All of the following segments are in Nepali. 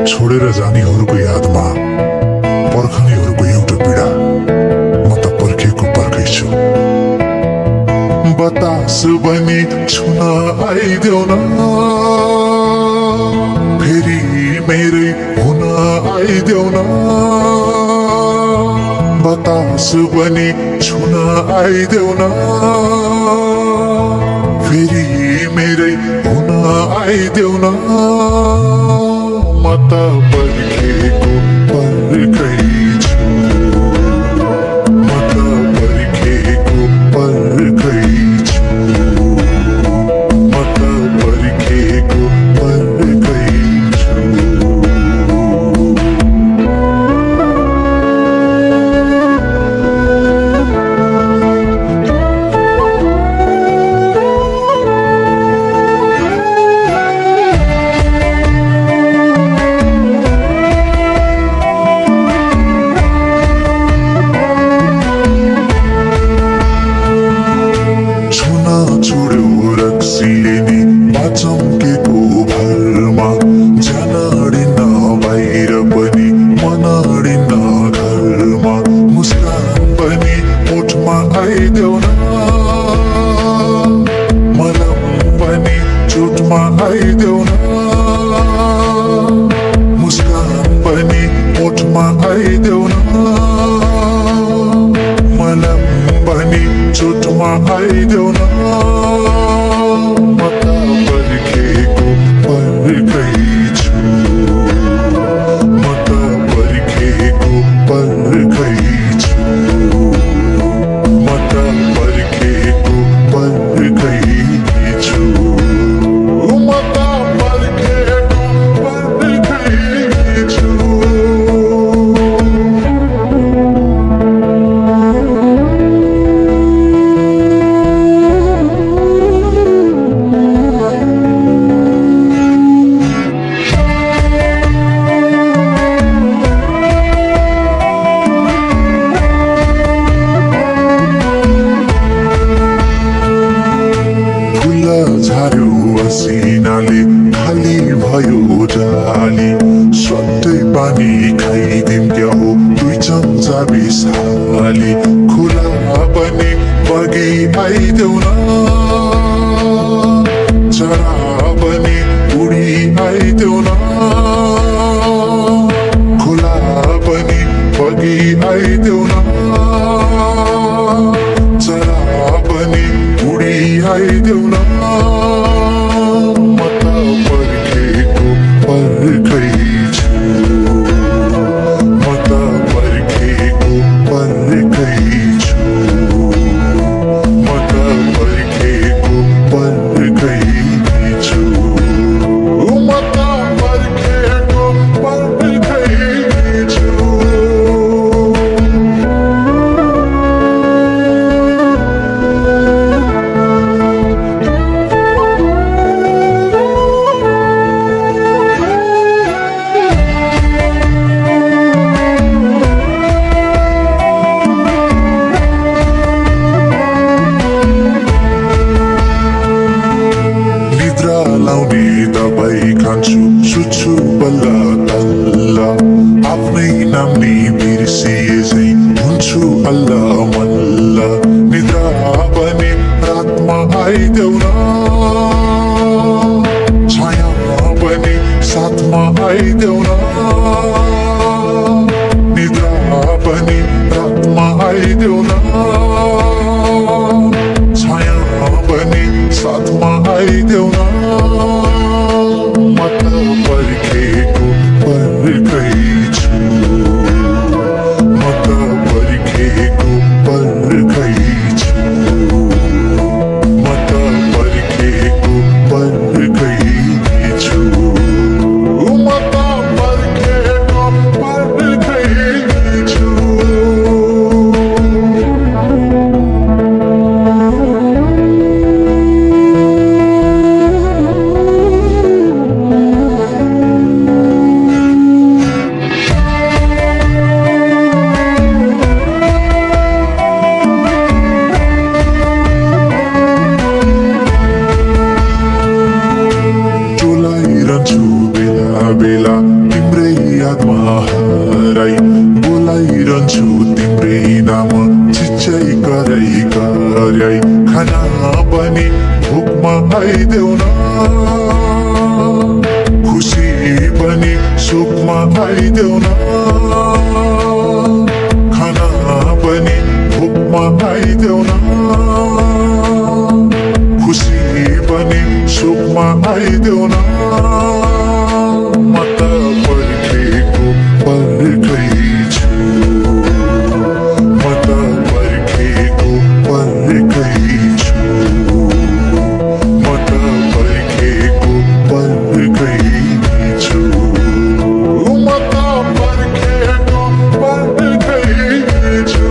छोडेर जानेहरूको यादमा पर्खनेहरूको एउटा पीडा म त पर्खेको पर्खै छु। बतास बनी छुन आइदेऊ न, फेरि मेरै हुन आइदेऊ न। बतास बनी छुन आइदेऊ न, फेरि मेरै हुन आइदेऊ न। म त पर्खेको पर्खै छु, म त पर्खेको पर्खै छु, म त पर्खेको पर्खै छु। छोड्यो रक्सीले नि चम्केको भरमा, जान अडिन्न बाहिर पनि मन अडिन्न घरमा। मुस्कान पनि ओठमा आइदेऊ न, मलम पनि चोटमा आइदेऊ न। मुस्कान पनि ओठमा आइदेऊ न, मलम पनि चोटमा आइदेऊ न। म त पर्खेको पर्खै छु, म त पर्खेको पर्खै छु, म त पर्खेको पर्खै छु, म त पर्खेको पर्खै छु। झार्यो असिनाले खाली भयो जाली, सट्टै पानी खाइदिम क्या हो दुई चम्चा बिसाली। खुला पनि बगी आइदेऊ न, चरा पनि उडी आइदेऊ न। खुला पनि बगी आइदेऊ न, चरा पनि उडी आइदेऊ न। म त पर्खेको पर्खै छु, म त पर्खेको पर्खै छु, म त पर्खेको पर्खै छु, म त पर्खेको पर्खै छु। लाउने दबाई खान्छु, सुत्छु बल्ल तल्ल। आफ्नै नाम नि बिर्सिए झै हुन्छु अल्ल मल्ल। निद्रा पनि रातमा आइदेऊ न, छाया पनि साथमा आइदेऊ न। निद्रा पनि रातमा आइदेऊ न, छाया पनि साथमा आइदेऊ न। म त पर्खेको पर्खै छु, म त पर्खेको पर्खै छु, म त पर्खेको पर्खै छु, म त पर्खेको पर्खै छु। बेला बेला तिम्रै लिन्छु तिम्रै नाम चिच्चै कराई कराई खाना पनि भोकमा आइदेऊ न खुसी पनि सुखमा आइदेऊ न खाना पनि भोकमा आइदेऊ न खुसी पनि सुखमा आइदेऊ न म त पर्खेको पर्खैछु म त पर्खेको पर्खैछु म त पर्खेको पर्खैछु म त पर्खेको पर्खैछु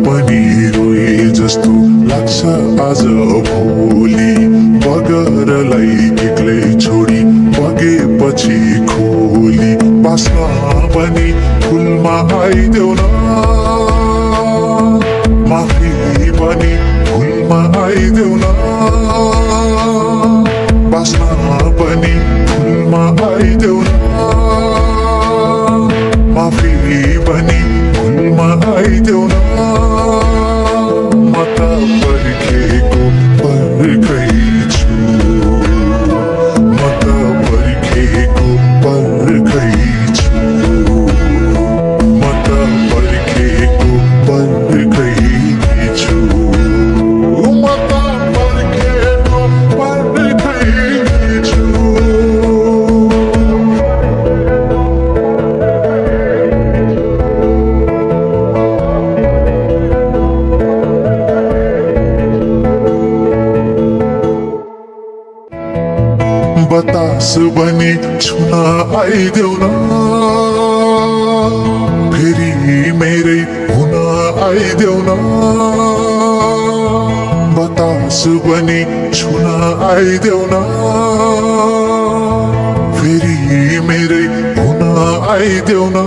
पनि रोए जस्तो लाग्छ आज भोलि बगरलाई एक्लै छोडी बगेपछि खोली बास्न पनि फुलमा आइदेऊ न माफी पनि फुलमा आइदेऊ न बास्न पनि फुलमा आइदेऊ न माफी पनि फुलमा आइदेऊ न म त पर्खेको पर्खैछु म त पर्खेको पर्खैछु म त पर्खेको पर्खैछु म त पर्खेको पर्खैछु बतास बनी छुन आइदेऊ न फेरि मेरै हुन आइदेऊ न बतास बनी छुन आइदेऊ न फेरि मेरै हुन आइदेऊ न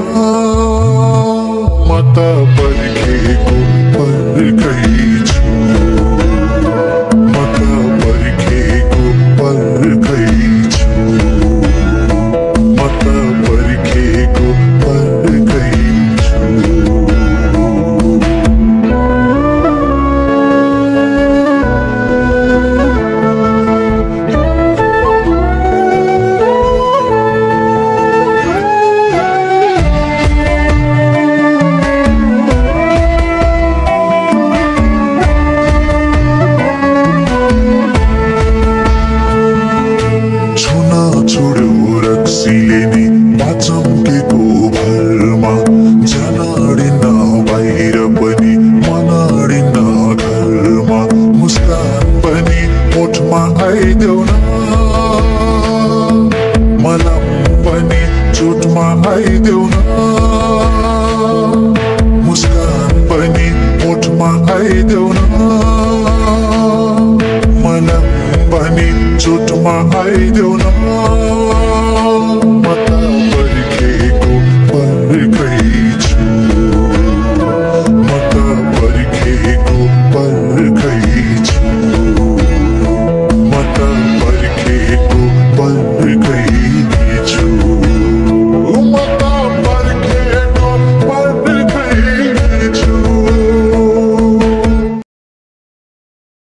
म त पर्खेको पर्खैछु म त पर्खेको पर्खैछु म त पर्खेको पर्खैछु छोड्यो रक्सीले नि बाचम्केको भरमा जनडिन्न बाहिर पनि मनडिन्न घरमा मुस्कान पनि ओठमा आइदेऊ न मलम पनि चोटमा आइदेऊ न मुस्कान पनि ओठमा आइदेऊ न मलम पनि चोटमा आइदेऊ न